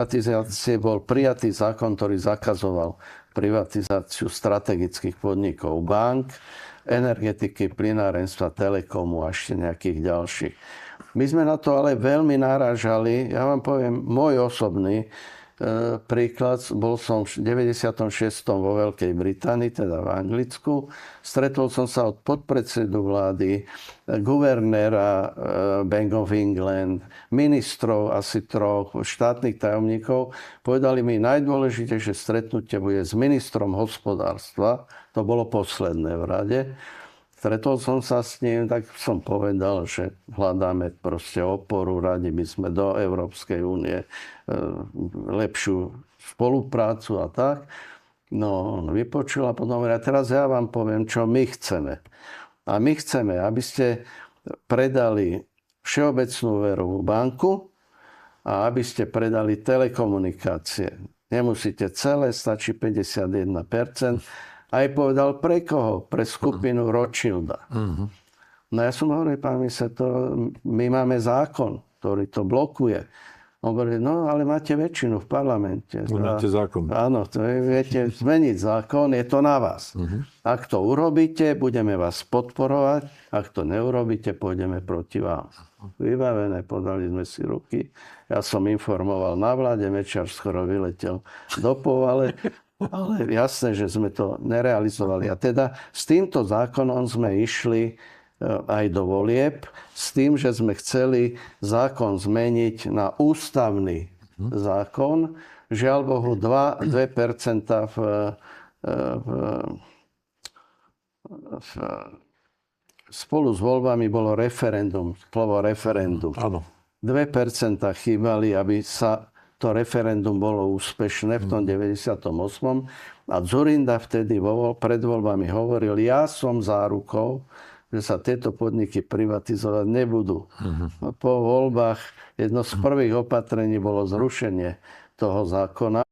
privatizácie bol prijatý zákon, ktorý zakazoval privatizáciu strategických podnikov, bank, energetiky, plynárenstva, telekomu a ešte nejakých ďalších. My sme na to ale veľmi narážali. Ja vám poviem, môj osobný príklad, bol som v 96. vo Veľkej Británii, teda v Anglicku. Stretol som sa od podpredsedu vlády, guvernéra Bank of England, ministrov asi troch, štátnych tajomníkov. Povedali mi, najdôležitejšie stretnutie bude s ministrom hospodárstva. To bolo posledné v rade. Stretol som sa s ním, tak som povedal, že hľadáme proste oporu, radi by sme do Európskej únie lepšiu spoluprácu a tak. No, on vypočul a potom hovorí, a teraz ja vám poviem, čo my chceme. A my chceme, aby ste predali Všeobecnú úverovú banku a aby ste predali telekomunikácie. Nemusíte celé, stačí 51%. Aj povedal, pre koho? Pre skupinu Rothschilda. No ja som hovoril, pán minister, my máme zákon, ktorý to blokuje. On hovorí, no ale máte väčšinu v parlamente. Máte zákon. Áno, viete zmeniť zákon, je to na vás. Ak to urobíte, budeme vás podporovať. Ak to neurobíte, pôjdeme proti vám. Vybavené, podali sme si ruky. Ja som informoval na vláde, Mečiar skoro vyletel do povale. Ale jasné, že sme to nerealizovali. A teda s týmto zákonom sme išli aj do volieb, s tým, že sme chceli zákon zmeniť na ústavný zákon. Žiaľ Bohu, 2% spolu s voľbami bolo referendum, slovo referendum. Áno. 2% chýbali, aby sa to referendum bolo úspešné v tom 98. A Dzurinda vtedy pred voľbami hovoril, ja som zárukou, že sa tieto podniky privatizovať nebudú. Po voľbách jedno z prvých opatrení bolo zrušenie toho zákona.